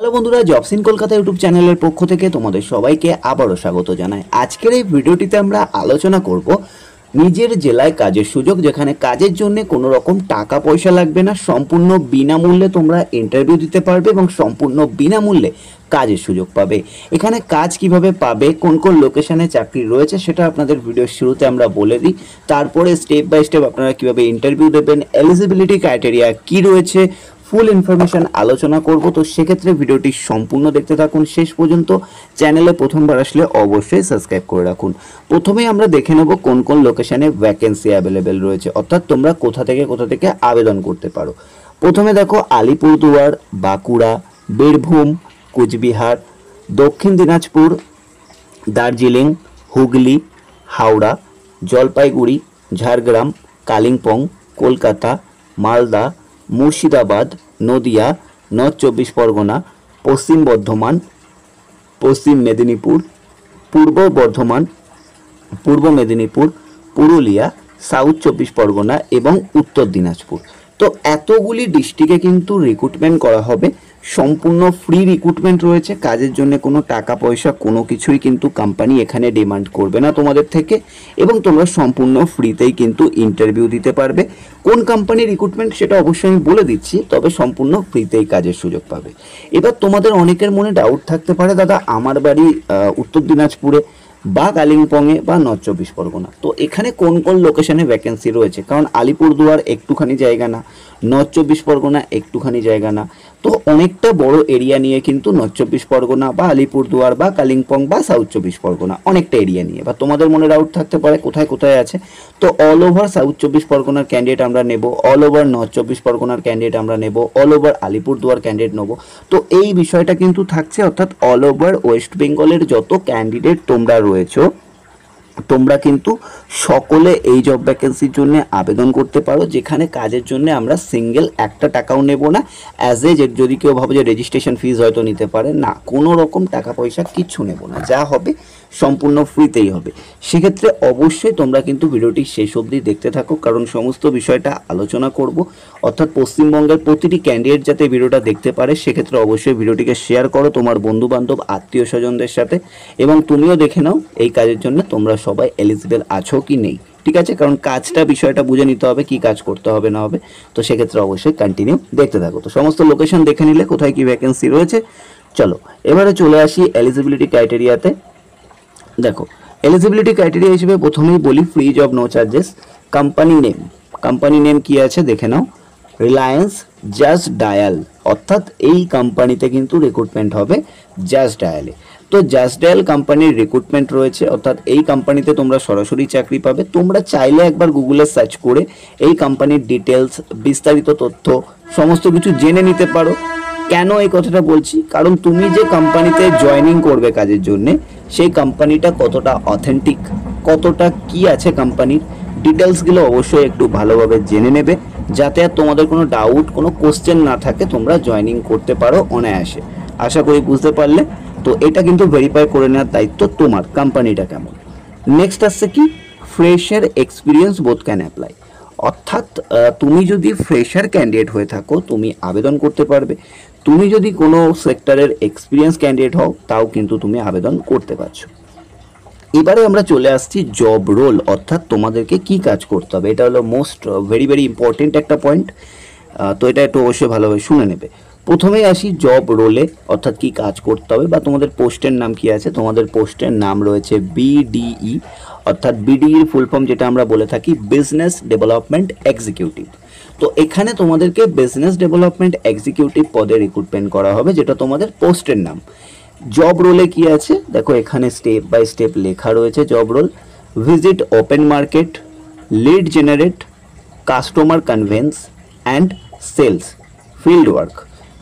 Hello বন্ধুরা, jobs in Kolkata YouTube চ্যানেলের পক্ষ থেকে তোমাদের সবাইকে আবারও স্বাগত জানাই। আজকের এই ভিডিওটিতে আমরা আলোচনা করব নিজের জেলায় কাজের সুযোগ, যেখানে কাজের জন্য কোনো রকম টাকা পয়সা লাগবে না, সম্পূর্ণ বিনামূল্যে তোমরা ইন্টারভিউ দিতে পারবে এবং সম্পূর্ণ বিনামূল্যে কাজের সুযোগ পাবে। এখানে কাজ কিভাবে পাবে, কোন কোন লোকেশনে চাকরি রয়েছে সেটা আপনাদের ভিডিওর শুরুতে আমরা বলে দিই। তারপরে স্টেপ বাই স্টেপ আপনারা কিভাবে ইন্টারভিউ দেবেন, এলিজিবিলিটি ক্রাইটেরিয়া কি রয়েছে, ফুল ইনফরমেশন আলোচনা করব। তো সেক্ষেত্রে ভিডিওটি সম্পূর্ণ দেখতে থাকুন শেষ পর্যন্ত। চ্যানেলে প্রথমবার আসলে অবশ্যই সাবস্ক্রাইব করে রাখুন। প্রথমেই আমরা দেখে নেব কোন কোন লোকেশনে ভ্যাকেন্সি অ্যাভেলেবেল রয়েছে, অর্থাৎ তোমরা কোথা থেকে আবেদন করতে পারো। প্রথমে দেখো আলিপুরদুয়ার, বাঁকুড়া, বীরভূম, কুচবিহার, দক্ষিণ দিনাজপুর, দার্জিলিং, হুগলি, হাওড়া, জলপাইগুড়ি, ঝাড়গ্রাম, কালিম্পং, কলকাতা, মালদা, মুর্শিদাবাদ, নদিয়া, নর্থ চব্বিশ পরগনা, পশ্চিম বর্ধমান, পশ্চিম মেদিনীপুর, পূর্ব বর্ধমান, পূর্ব মেদিনীপুর, পুরুলিয়া, সাউথ চব্বিশ পরগনা এবং উত্তর দিনাজপুর। তো এতগুলি ডিস্ট্রিক্টে কিন্তু রিক্রুটমেন্ট করা হবে। সম্পূর্ণ ফ্রি রিক্রুটমেন্ট রয়েছে। কাজের জন্য কোনো টাকা পয়সা কোনো কিছুই কিন্তু কোম্পানি এখানে ডিমান্ড করবে না তোমাদের থেকে, এবং তোমরা সম্পূর্ণ ফ্রিতেই কিন্তু ইন্টারভিউ দিতে পারবে। কোন কোম্পানি রিক্রুটমেন্ট সেটা অবশ্যই আমি বলে দিচ্ছি, তবে সম্পূর্ণ ফ্রিতেই কাজের সুযোগ পাবে। এবার তোমাদের অনেকের মনে ডাউট থাকতে পারে, দাদা আমার বাড়ি উত্তর দিনাজপুরে বা কালিম্পংয়ে বা নর্থ চব্বিশ পরগনা, তো এখানে কোন কোন লোকেশনে ভ্যাকেন্সি রয়েছে? কারণ আলিপুরদুয়ার একটুখানি জায়গা না, নর্থ চব্বিশ পরগনা একটুখানি জায়গা না, তো অনেকটা বড় এরিয়া নিয়ে কিন্তু নর্থ চব্বিশ পরগনা বা আলিপুরদুয়ার বা কালিম্পং বা সাউথ চব্বিশ পরগনা অনেকটা এরিয়া নিয়ে। বা তোমাদের মনে ডাউট থাকতে পারে কোথায় কোথায় আছে, তো অল ওভার সাউথ চব্বিশ পরগনার ক্যান্ডিডেট আমরা নেব, অল ওভার নর্থ চব্বিশ পরগনার ক্যান্ডিডেট আমরা নেব, অল ওভার আলিপুরদুয়ার ক্যান্ডিডেট নেব। তো এই বিষয়টা কিন্তু থাকছে, অর্থাৎ অল ওভার ওয়েস্ট বেঙ্গলের যত ক্যান্ডিডেট তোমরা রয়েছো, তোমরা কিন্তু সকলে এই জব ভ্যাকেন্সির জন্য আবেদন করতে পারো, যেখানে কাজের জন্য আমরা সিঙ্গেল একটা টাকাও নেব না। অ্যাজ এ যদি কেউ ভাবে যে রেজিস্ট্রেশন ফিজ হয়তো নিতে পারে, না, কোনো রকম টাকা পয়সা কিচ্ছু নেব না, যা হবে সম্পূর্ণ ফ্রিতেই হবে। সেক্ষেত্রে অবশ্যই তোমরা কিন্তু ভিডিওটি শেষ অবধি দেখতে থাকো, কারণ সমস্ত বিষয়টা আলোচনা করব, অর্থাৎ পশ্চিমবঙ্গের প্রতিটি ক্যান্ডিডেট যাতে ভিডিওটা দেখতে পারে। সেক্ষেত্রে অবশ্যই ভিডিওটিকে শেয়ার করো তোমার বন্ধুবান্ধব আত্মীয় স্বজনদের সাথে, এবং তুমিও দেখে নাও এই কাজের জন্য তোমরা সবাই এলিজিবল আছো কি নেই। ঠিক আছে, কারণ কাজটা বিষয়টা বুঝে নিতে হবে, কি কাজ করতে হবে না হবে। তো সেক্ষেত্রে অবশ্যই কন্টিনিউ দেখতে থাকো। তো সমস্ত লোকেশন দেখে নিলে কোথায় কি ভ্যাকেন্সি রয়েছে, চলো এবারে চলে আসি এলিজিবিলিটি ক্রাইটেরিয়াতে। দেখো এলিজিবিলিটি ক্রাইটেরিয়া হিসেবে প্রথমেই বলি free job no charges. Company name কি আছে দেখে নাও, রিলায়েন্স জাস্ট ডায়াল, অর্থাৎ এই কোম্পানিতে কিন্তু রিক্রুটমেন্ট হবে জাস্ট ডায়ালে। তো জাস্ট ডায়াল কোম্পানির রিক্রুটমেন্ট রয়েছে, অর্থাৎ এই কোম্পানিতে তোমরা সরাসরি চাকরি পাবে। তোমরা চাইলে একবার গুগলে সার্চ করে এই কোম্পানির ডিটেলস, বিস্তারিত তথ্য সমস্ত কিছু জেনে নিতে পারো। কেন এই কথাটা বলছি, কারণ তুমি যে কোম্পানিতে জয়েনিং করবে কাজের জন্য, সেই কোম্পানিটা কতটা অথেন্টিক, কতটা কি আছে কোম্পানির ডিটেলসগুলো অবশ্যই একটু ভালোভাবে জেনে নেবে, যাতে আর তোমাদের কোনো ডাউট, কোনো কোশ্চেন না থাকে, তোমরা জয়েনিং করতে পারো অনায়াসে। আশা করি বুঝতে পারলে। তো এটা কিন্তু ভেরিফাই করে নেওয়ার দায়িত্ব তোমার, কোম্পানিটা কেমন। নেক্সট আসছে কি, fresher experience both can apply, অর্থাৎ তুমি যদি ফ্রেশার ক্যান্ডিডেট হয়ে থাকো তুমি আবেদন করতে পারবে, তুমি যদি কোনো সেক্টরের এক্সপিরিয়েন্স ক্যান্ডিডেট হও তাও কিন্তু তুমি আবেদন করতে পারছো। এবারে আমরা চলে আসছি জব রোল, অর্থাৎ তোমাদেরকে কি কাজ করতে হবে। এটা হলো মোস্ট ভেরি ইম্পর্টেন্ট একটা পয়েন্ট, তো এটা একটু অবশ্যই ভালোভাবে শুনে নেবে। প্রথমেই আসি জব রোলে, অর্থাৎ কি কাজ করতে হবে বা তোমাদের পোস্টের নাম কি আছে। তোমাদের পোস্টের নাম রয়েছে বিডিই, অর্থাৎ বিডিইর ফুল ফর্ম যেটা আমরা বলে থাকি বিজনেস ডেভেলপমেন্ট এক্সিকিউটিভ। তো এখানে তোমাদেরকে বিজনেস ডেভেলপমেন্ট এক্সিকিউটিভ পদে রিক্রুটমেন্ট করা হবে, যেটা তোমাদের পোস্টের নাম। জব রোলে কি আছে দেখো, এখানে স্টেপ বাই স্টেপ লেখা রয়েছে job role. Visit open market, lead generate, customer convince and sales, field work.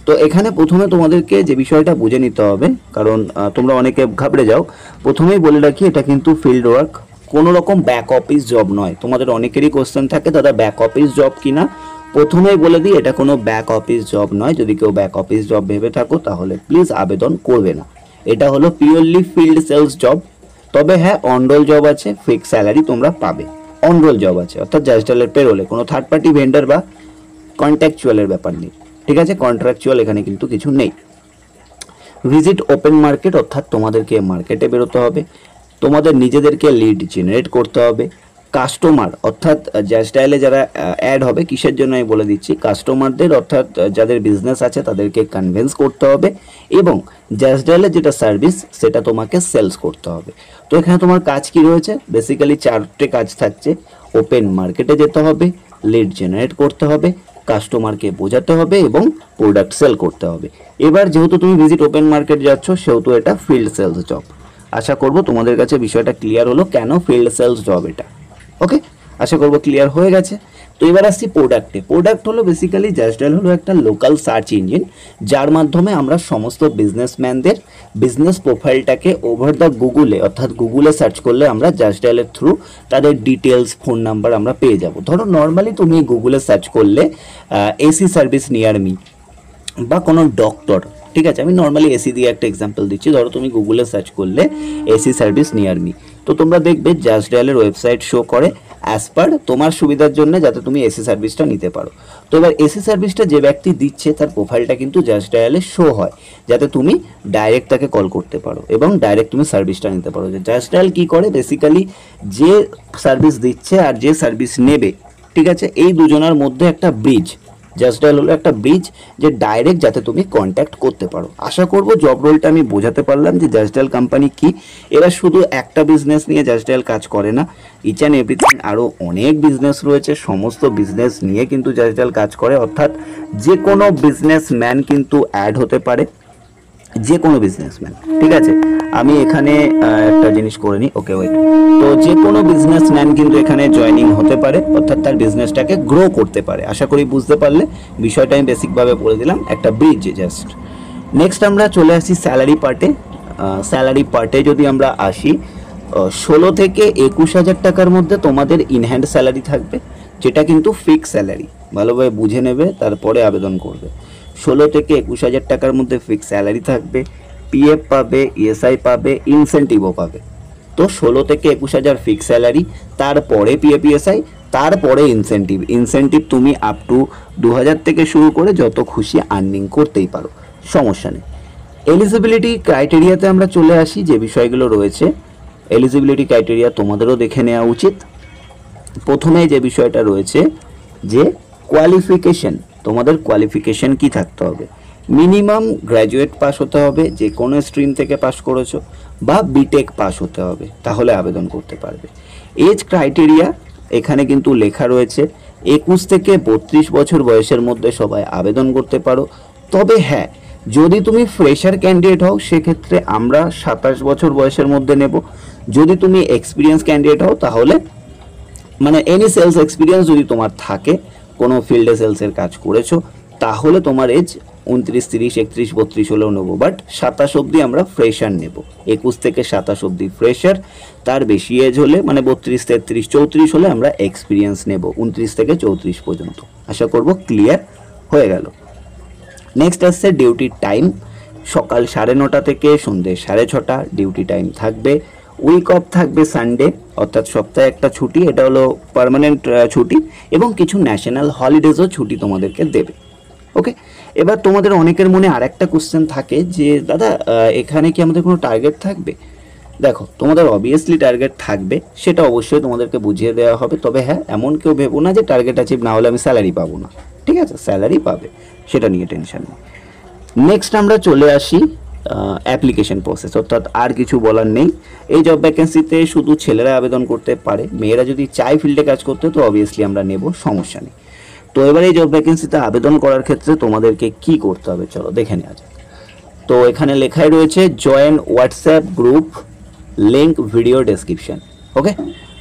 তো এখানে প্রথমে তোমাদেরকে যে বিষয়টা বুঝে নিতে হবে, কারণ তোমরা অনেকে ঘাবড়ে যাও। প্রথমেই বলে রাখি এটা কিন্তু ফিল্ড ওয়ার্ক, কোনো রকম ব্যাক অফিস জব নয়। তোমাদের অনেকেরই কোশ্চেন থাকে দাদা ব্যাক অফিস জব কিনা, প্রথমেই বলে দিই এটা কোনো ব্যাক অফিস জব নয়। যদি কেউ ব্যাক অফিস জব ভেবে থাকো তাহলে প্লিজ আবেদন করবে না। এটা হলো পিওরলি ফিল্ড সেলস জব। তবে হ্যাঁ, অন রোল জব আছে, ফিক্স স্যালারি তোমরা পাবে। অন রোল জব আছে, অর্থাৎ জাস্ট ডায়ালের পেরোলে, কোনো থার্ড পার্টি ভেন্ডার বা কন্ট্রাকচুয়ালের ব্যাপার নেই। ঠিক আছে, কন্ট্রাকচুয়াল এখানে কিন্তু কিছু নেই। ভিজিট ওপেন মার্কেট, অর্থাৎ তোমাদেরকে মার্কেটে বেরোতে হবে, তোমাদের নিজেদেরকে লিড জেনারেট করতে হবে, কাস্টমার অর্থাৎ জাস্ট ডায়ালে যারা অ্যাড হবে, কিসের জন্য আমি বলে দিচ্ছি, কাস্টমারদের অর্থাৎ যাদের বিজনেস আছে তাদেরকে কনভিন্স করতে হবে, এবং জাস্ট ডায়ালের যেটা সার্ভিস সেটা তোমাকে সেলস করতে হবে। তো এখানে তোমার কাজ কি রয়েছে, বেসিক্যালি 4টে কাজ থাকছে। ওপেন মার্কেটে যেতে হবে, লিড জেনারেট করতে হবে, কাস্টমারকে বোঝাতে হবে এবং প্রোডাক্ট সেল করতে হবে। এবার যেহেতু তুমি ভিজিট ওপেন মার্কেট যাচ্ছ সেহেতু এটা ফিল্ড সেলস জব। আশা করব তোমাদের কাছে বিষয়টা ক্লিয়ার হলো কেন ফিল্ড সেলস জব এটা। ওকে, আশা করব ক্লিয়ার হয়ে গেছে। তো এবার আসছি প্রোডাক্টে। প্রোডাক্ট হলো বেসিক্যালি জাস্ট ডায়াল হলো একটা লোকাল সার্চ ইঞ্জিন, যার মাধ্যমে আমরা সমস্ত বিজনেসম্যানদের বিজনেস প্রোফাইলটাকে ওভার দ্য গুগলে, অর্থাৎ গুগলে সার্চ করলে আমরা জাস্ট ডায়ালের থ্রু তাদের ডিটেলস, ফোন নাম্বার আমরা পেয়ে যাব। ধরো নর্মালি তুমি গুগলে সার্চ করলে এসি সার্ভিস নিয়ার মি বা কোনো ডক্টর, ঠিক আছে, আমি নর্মালি এসি দিয়ে একটা এক্সাম্পল দিচ্ছি। ধরো তুমি গুগলে সার্চ করলে এসি সার্ভিস নিয়ার মি, তো তোমরা দেখবে জাস্ট ডায়ালের ওয়েবসাইট শো করে অ্যাজ পার তোমার সুবিধার জন্য, যাতে তুমি এসি সার্ভিসটা নিতে পারো। তো এবার এসি সার্ভিসটা যে ব্যক্তি দিচ্ছে তার প্রোফাইলটা কিন্তু জাস্ট ডায়ালে শো হয়, যাতে তুমি ডাইরেক্ট তাকে কল করতে পারো এবং ডাইরেক্ট তুমি সার্ভিসটা নিতে পারো। জাস্ট ডায়াল কী করে, বেসিক্যালি যে সার্ভিস দিচ্ছে আর যে সার্ভিস নেবে, ঠিক আছে, এই দুজনের মধ্যে একটা ব্রিজ, জাস্ট ডায়াল হলো একটা ব্রিজ যে ডাইরেক্ট যাতে তুমি কন্ট্যাক্ট করতে পারো। আশা করব জব রোলটা আমি বোঝাতে পারলাম যে জাস্ট ডায়াল কোম্পানি কি। এরা শুধু একটা বিজনেস নিয়ে জাস্ট ডায়াল কাজ করে না, ইচ অ্যান্ড এভরিথিং আরও অনেক বিজনেস রয়েছে, সমস্ত বিজনেস নিয়ে কিন্তু জাস্ট ডায়াল কাজ করে। অর্থাৎ যে কোনো বিজনেসম্যান কিন্তু অ্যাড হতে পারে, যে কোনো বিজনেসম্যান, ঠিক আছে। আমি এখানে একটা জিনিস করে নিই, ওকে ওয়েট। তো যে কোনো বিজনেসম্যান কিন্তু এখানে জয়েনিং হতে পারে, অর্থাৎ তার বিজনেসটাকে গ্রো করতে পারে। আশা করি বুঝতে পারলে বিষয়টা, আমি বেসিকভাবে বলে দিলাম, একটা ব্রিজ জাস্ট। নেক্সট আমরা চলে আসি স্যালারি পার্টে। স্যালারি পার্টে যদি আমরা আসি, 16 থেকে 21,000 টাকার মধ্যে তোমাদের ইনহ্যান্ড স্যালারি থাকবে, যেটা কিন্তু ফিক্স স্যালারি, ভালোভাবে বুঝে নেবে তারপরে আবেদন করবে। 16 থেকে 21,000 টাকার মধ্যে ফিক্স স্যালারি থাকবে, পিএফ পাবে, ইএসআই পাবে, ইনসেন্টিভও পাবে। তো 16 থেকে 21,000 ফিক্স স্যালারি, তারপরে পিএফ, ইএসআই, তারপরে ইনসেন্টিভ। ইনসেন্টিভ তুমি আপ টু 2,000 থেকে শুরু করে যত খুশি আর্নিং করতেই পারো, সমস্যা নেই। এলিজিবিলিটি ক্রাইটেরিয়াতে আমরা চলে আসি, যে বিষয়গুলো রয়েছে এলিজিবিলিটি ক্রাইটেরিয়া তোমাদেরও দেখে নেওয়া উচিত। প্রথমে যে বিষয়টা রয়েছে যে কোয়ালিফিকেশন, তোমাদের কোয়ালিফিকেশন কি থাকতে হবে, মিনিমাম গ্র্যাজুয়েট পাস হতে হবে, যে কোনো স্ট্রিম থেকে পাস করেছো, বা বিটেক পাস হতে হবে, তাহলে আবেদন করতে পারবে। এজ ক্রাইটেরিয়া এখানে কিন্তু লেখা রয়েছে 21 থেকে 32 বছর বয়সের মধ্যে সবাই আবেদন করতে পারো। তবে হ্যাঁ, যদি তুমি ফ্রেশার ক্যান্ডিডেট হও সেক্ষেত্রে আমরা 27 বছর বয়সের মধ্যে নেব। যদি তুমি এক্সপিরিয়েন্স ক্যান্ডিডেট হও তাহলে, মানে এনি সেলস এক্সপিরিয়েন্স যদি তোমার থাকে, কোনো ফিল্ডে সেলসের কাজ করেছো, তাহলে তোমার এজ 29, 30, 31, 32 হলেও নেবো। বাট 27 অবধি আমরা ফ্রেশার নেব, 21 থেকে 27 অবধি ফ্রেশার। তার বেশি এজ হলে, মানে 32, 33, 34 হলে আমরা এক্সপিরিয়েন্স নেব 29 থেকে 34 পর্যন্ত। আশা করব ক্লিয়ার হয়ে গেল। নেক্সট আসছে ডিউটি টাইম। সকাল 9:30 থেকে সন্ধ্যে 6:30 ডিউটি টাইম থাকবে। উইক অফ থাকবে সানডে, অর্থাৎ সপ্তাহে একটা ছুটি, এটা হলো পার্মানেন্ট ছুটি, এবং কিছু ন্যাশনাল হলিডেজও ছুটি তোমাদেরকে দেবে। ওকে, এবার তোমাদের অনেকের মনে আর একটা কোশ্চেন থাকে যে দাদা এখানে কি আমাদের কোনো টার্গেট থাকবে? দেখো, তোমাদের অবভিয়াসলি টার্গেট থাকবে, সেটা অবশ্যই তোমাদেরকে বুঝিয়ে দেওয়া হবে। তবে হ্যাঁ, এমন কেউ ভেবো না যে টার্গেট অ্যাচিভ না হলে আমি স্যালারি পাবো না, ঠিক আছে, স্যালারি পাবে, সেটা নিয়ে টেনশন নেই। নেক্সট আমরা চলে আসি অ্যাপ্লিকেশন প্রসেস, অর্থাৎ আর কিছু বলার নেই। এই জব ভ্যাকেন্সিতে শুধু ছেলেরা আবেদন করতে পারে, মেয়েরা যদি চায় ফিল্ডে কাজ করতে তো অবভিয়াসলি আমরা নেব, সমস্যা নেই। তো এবার এই জব ভ্যাকেন্সিতে আবেদন করার ক্ষেত্রে তোমাদেরকে কি করতে হবে চলো দেখে নেওয়া যাক। তো এখানে লেখাই রয়েছে join WhatsApp group, link video description. Okay,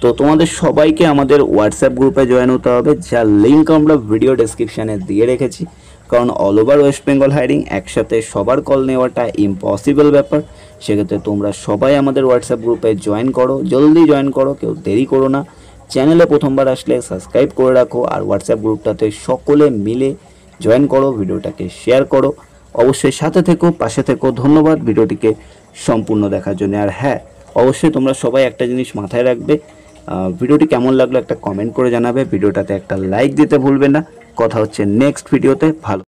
তো তোমাদের সবাইকে আমাদের হোয়াটসঅ্যাপ গ্রুপে জয়েন হতে হবে, যার লিঙ্ক আমরা ভিডিও ডেসক্রিপশানে দিয়ে রেখেছি। কারণ all over West Bengal hiring, একসাথে সবার কল নেওয়াটা ইম্পসিবল ব্যাপার। সেক্ষেত্রে তোমরা সবাই আমাদের হোয়াটসঅ্যাপ গ্রুপে জয়েন করো, জলদি জয়েন করো, কেউ দেরি করো না। চ্যানেলে প্রথমবার আসলে সাবস্ক্রাইব করে রাখো, আর হোয়াটসঅ্যাপ গ্রুপটাতে সকলে মিলে জয়েন করো, ভিডিওটাকে শেয়ার করো, অবশ্যই সাথে থেকো, পাশে থেকো। ধন্যবাদ ভিডিওটিকে সম্পূর্ণ দেখার জন্য। আর হ্যাঁ, অবশ্যই তোমরা সবাই একটা জিনিস মাথায় রাখবে, ভিডিওটি কেমন লাগলো একটা কমেন্ট করে জানাবে, ভিডিওটাতে একটা লাইক দিতে ভুলবে না। কথা হচ্ছে নেক্সট ভিডিওতে। ভালো।